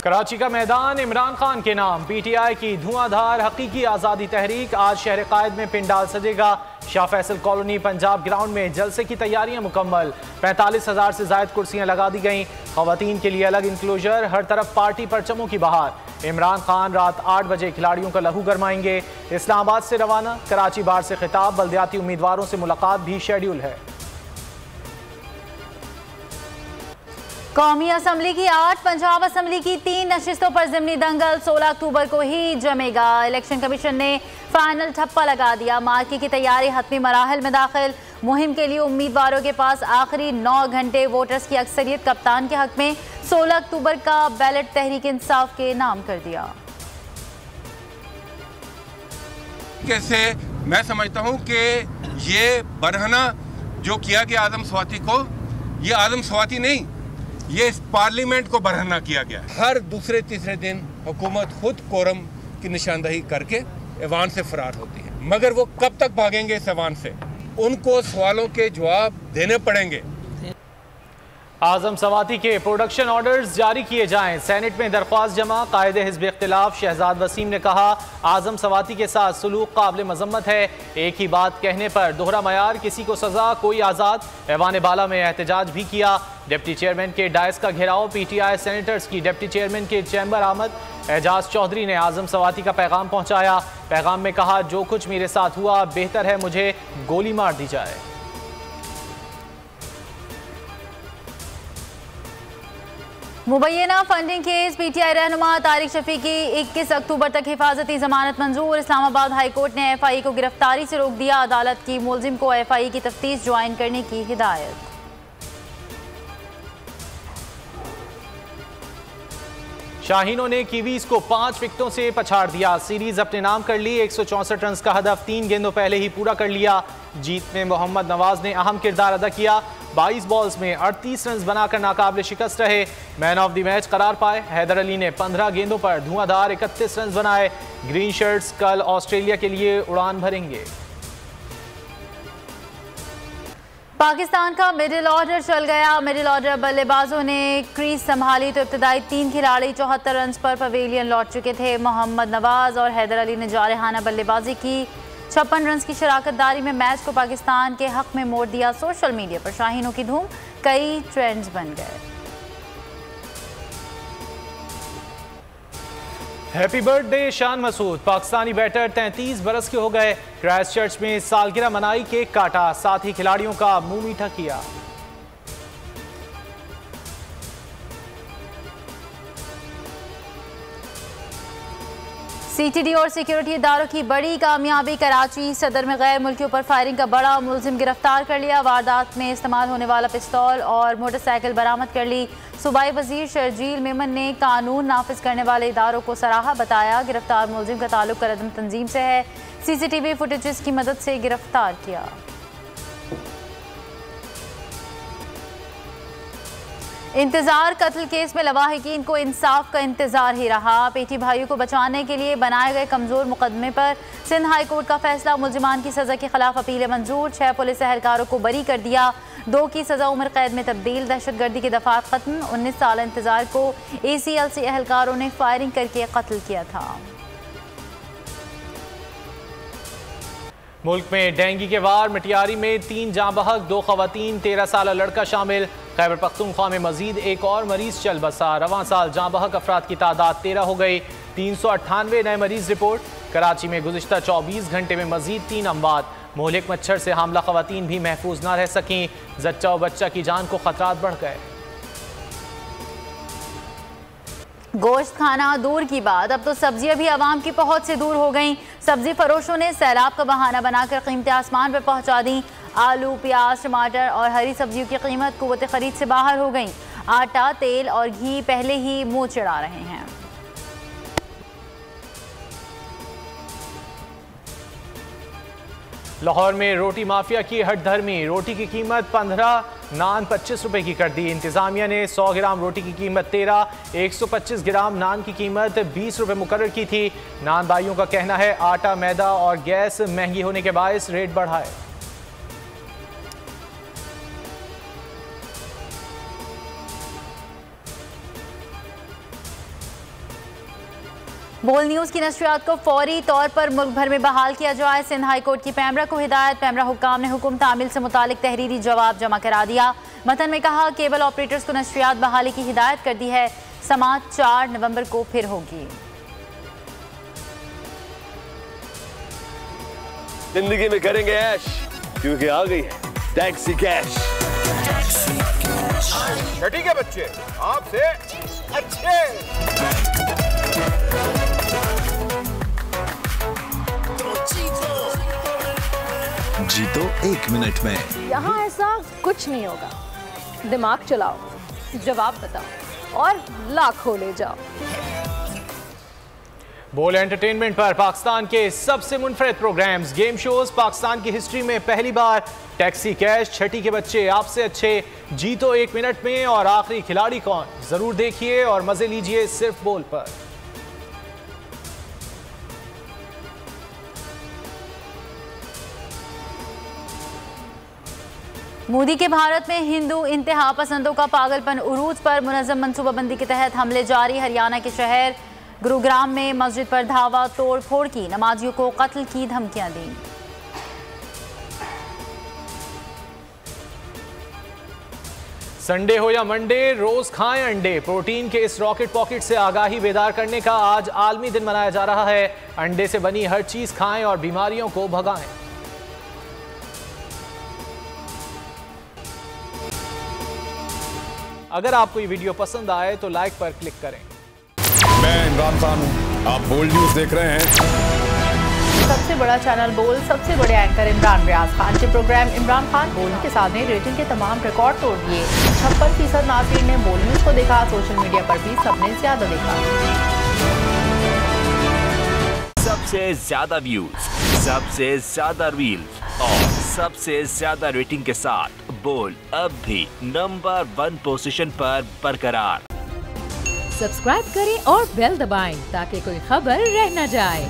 कराची का मैदान इमरान खान के नाम, पीटीआई की धुआंधार हकीकी आज़ादी तहरीक। आज शहर कायद में पिंडाल सजेगा। शाह फैसल कॉलोनी पंजाब ग्राउंड में जलसे की तैयारियां मुकम्मल। 45,000 से जायद कुर्सियां लगा दी गईं। खवातीन के लिए अलग इंक्लोजर, हर तरफ पार्टी परचमों की बहार। इमरान खान रात 8 बजे खिलाड़ियों का लहू गरमाएंगे। इस्लामाबाद से रवाना कराची बार से खिताब, बल्दियाती उम्मीदवारों से मुलाकात भी शेड्यूल है। कौमी असम्बली की 8, पंजाब असम्बली की 3 नशिस्तों पर ज़िमनी दंगल 16 अक्टूबर को ही जमेगा। इलेक्शन कमीशन ने फाइनल ठप्पा लगा दिया। मार्के की तैयारी हतमी मराहल में दाखिल। मुहिम के लिए उम्मीदवारों के पास आखिरी 9 घंटे। वोटर्स की अक्सरियत कप्तान के हक में 16 अक्टूबर का बैलेट तहरीक इंसाफ के नाम कर दिया। कैसे मैं समझता हूँ कि ये बरहना जो किया गया आदम स्वाति को, ये आदम स्वाति नहीं, ये इस पार्लियामेंट को बरहना किया गया। हर दूसरे तीसरे दिन हुकूमत खुद कोरम की निशानदही करके ऐवान से फरार होती है, मगर वो कब तक भागेंगे इस ऐवान से? उनको सवालों के जवाब देने पड़ेंगे। आजम सवाती के प्रोडक्शन ऑर्डर्स जारी किए जाएं। सेनेट में दरख्वास्त जमा। कायदे हिज़्ब इख्तिलाफ शहजाद वसीम ने कहा, आजम सवाती के साथ सलूक काबिल मजम्मत है। एक ही बात कहने पर दोहरा मयार, किसी को सजा कोई आज़ाद। ऐवान बाला में एहतजाज भी किया। डिप्टी चेयरमैन के डायस का घेराव। पीटीआई सेनेटर्स की डिप्टी चेयरमैन के चैम्बर आमद। एजाज चौधरी ने आजम सवाती का पैगाम पहुंचाया। पैगाम में कहा, जो कुछ मेरे साथ हुआ बेहतर है मुझे गोली मार दी जाए। मुबैना फंडिंग केस, पीटीआई रहनुमा तारिक शफी की 21 अक्टूबर तक हिफाजती जमानत मंजूर। इस्लामाबाद हाई कोर्ट ने एफआई को गिरफ्तारी से रोक दिया। अदालत की मुलजिम को एफआई की तफ्तीश ज्वाइन करने की हिदायत। शाहीनों ने कीवीज को 5 विकेटों से पछाड़ दिया। सीरीज अपने नाम कर ली। 164 रन का हदफ 3 गेंदों पहले ही पूरा कर लिया। जीत में मोहम्मद नवाज ने अहम किरदार अदा किया। 22 बॉल्स में 38 रन बनाकर नाकाबिल शिकस्त रहे। मैन ऑफ द मैच करार पाए। हैदर अली ने 15 गेंदों पर धुआंधार 31 रन बनाए। ग्रीन शर्ट्स कल ऑस्ट्रेलिया के लिए उड़ान भरेंगे। पाकिस्तान का मिडिल ऑर्डर चल गया। मिडिल ऑर्डर बल्लेबाजों ने क्रीज संभाली तो इब्तदाई 3 खिलाड़ी 74 रन पर पवेलियन लौट चुके थे। मोहम्मद नवाज और हैदर अली ने जारहाना बल्लेबाजी की। 56 रन की शराकतदारी में मैच को पाकिस्तान के हक में मोड़ दिया। सोशल मीडिया पर शाहीनों की धूम, कई ट्रेंड्स बन गए। Happy birthday Shan Masood. Pakistani batter 33 बरस के हो गए। क्राइस्टचर्च में सालगिरह मनाई, केक काटा, साथ ही खिलाड़ियों का मुंह मीठा किया। सीटीडी और सिक्योरिटी इदारों की बड़ी कामयाबी। कराची सदर में गैर मुल्कियों पर फायरिंग का बड़ा मुलजिम गिरफ्तार कर लिया। वारदात में इस्तेमाल होने वाला पिस्तौल और मोटरसाइकिल बरामद कर ली। सूबाई वजीर शर्जील मेमन ने कानून नाफिज करने वाले इदारों को सराहा बताया। गिरफ्तार मुलजिम का ताल्लुक करदम तंजीम से है। सीसीटीवी फुटेजेस की मदद से गिरफ्तार किया। इंतजार कत्ल केस में लवाहिकीन को इंसाफ का इंतजार ही रहा। पेटी भाइयों को बचाने के लिए बनाए गए कमजोर मुकदमे पर सिंध हाई कोर्ट का फैसला। मुलजिमान की सजा के खिलाफ अपीलें मंजूर। 6 पुलिस एहलकारों को बरी कर दिया। 2 की सजा उम्र कैद में तब्दील। दहशतगर्दी के दफात खत्म। 19 साल इंतजार को ACLC एहलकारों ने फायरिंग करके कत्ल किया था। मुल्क में डेंगू के वार। मटियारी में 3 जाँ बहक, 2 खवातीन, 13 साल लड़का शामिल। खैबर पख्तूनख्वा में मजीद एक और मरीज चल बसा। रवां साल जाँ बहक अफराद की तादाद 13 हो गई। 398 नए मरीज रिपोर्ट। कराची में गुज़िश्ता 24 घंटे में मजीद 3 अमवात। मोहलिक मच्छर से हामला खवातीन भी महफूज न रह सकीं। जच्चा और बच्चा की जान को खतरात बढ़ गए। गोश्त खाना दूर की बात, अब तो सब्जियां भी आवाम की पहुंच से दूर हो गईं। सब्जी फरोशों ने सैलाब का बहाना बनाकर कीमतें आसमान पर पहुंचा दी। आलू, प्याज, टमाटर और हरी सब्जियों की कीमत कुव्वत खरीद से बाहर हो गई। आटा, तेल और घी पहले ही मुंह चिढ़ा रहे हैं। लाहौर में रोटी माफिया की हटधर्मी। रोटी की कीमत 15, नान 25 रुपए की कर दी। इंतजामिया ने 100 ग्राम रोटी की कीमत 13, 125 ग्राम नान की कीमत 20 रुपए मुकर्रर की थी। नान भाइयों का कहना है आटा, मैदा और गैस महंगी होने के बायस रेट बढ़ाए। बोल न्यूज़ की नशरियात को फौरी तौर पर मुल्क भर में बहाल किया जाए। सिंध हाई कोर्ट की पैमरा को हिदायत। पैमरा हुक्काम ने हुक्म तामील से मुतालिक तहरीरी जवाब जमा करा दिया। मतन में कहा केबल ऑपरेटर्स को नशरियात बहाली की हिदायत कर दी है। समाअत 4 नवंबर को फिर होगी। जिंदगी में करेंगे ऐश क्योंकि आ गई है टैक्सी कैश। छठी के बच्चे आपसे अच्छे। जीतो 1 मिनट में। यहाँ ऐसा कुछ नहीं होगा। दिमाग चलाओ, जवाब बताओ और लाखों ले जाओ। बोल एंटरटेनमेंट पर पाकिस्तान के सबसे मुनफरद प्रोग्राम्स, गेम शोज, पाकिस्तान की हिस्ट्री में पहली बार टैक्सी कैश, छठी के बच्चे आपसे अच्छे, जीतो 1 मिनट में और आखिरी खिलाड़ी कौन, जरूर देखिए और मजे लीजिए सिर्फ बोल पर। मोदी के भारत में हिंदू इंतहा पसंदों का पागलपन उरूज पर। मुनज़्ज़म मनसूबाबंदी के तहत हमले जारी। हरियाणा के शहर गुरुग्राम में मस्जिद पर धावा तोड़ फोड़ की, नमाजियों को कत्ल की धमकियां दी। संडे हो या मंडे, रोज खाएं अंडे। प्रोटीन के इस रॉकेट पॉकेट से आगाही बेदार करने का आज आलमी दिन मनाया जा रहा है। अंडे से बनी हर चीज खाएं और बीमारियों को भगाएं। अगर आपको ये वीडियो पसंद आए तो लाइक पर क्लिक करें। मैं इमरान खान हूँ, आप बोल्ड न्यूज देख रहे हैं। सबसे बड़ा चैनल बोल, सबसे बड़े एंकर इमरान रियाज खान के प्रोग्राम इमरान खान बोल के साथ में रेटिंग के तमाम रिकॉर्ड तोड़ दिए। 56% नाज़रीन ने बोल न्यूज को देखा। सोशल मीडिया पर भी सबने ज्यादा देखा। सबसे ज्यादा व्यूज, सबसे ज्यादा रील्स और सबसे ज्यादा रेटिंग के साथ बोल अब भी नंबर 1 पोजीशन पर बरकरार। सब्सक्राइब करें और बेल दबाएं ताकि कोई खबर रह न जाए।